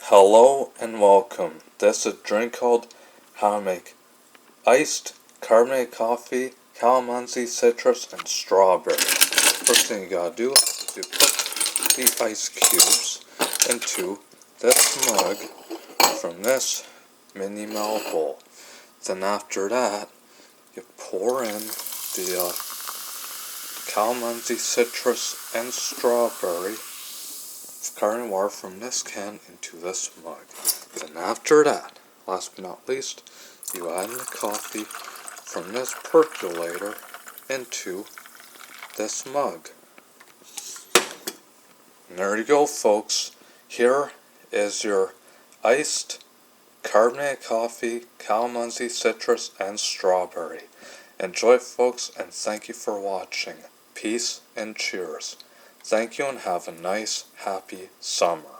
Hello and welcome. This is a drink called how to make iced carbonated coffee, calamansi, citrus, and strawberry. First thing you gotta do is you put the ice cubes into this mug from this mini melt bowl. Then after that, you pour in the calamansi, citrus, and strawberry carbonated water from this can into this mug. Then after that, last but not least, you add in the coffee from this percolator into this mug. And there you go, folks. Here is your iced carbonated coffee, calamansi, citrus, and strawberry. Enjoy, folks, and thank you for watching. Peace and cheers. Thank you and have a nice, happy summer.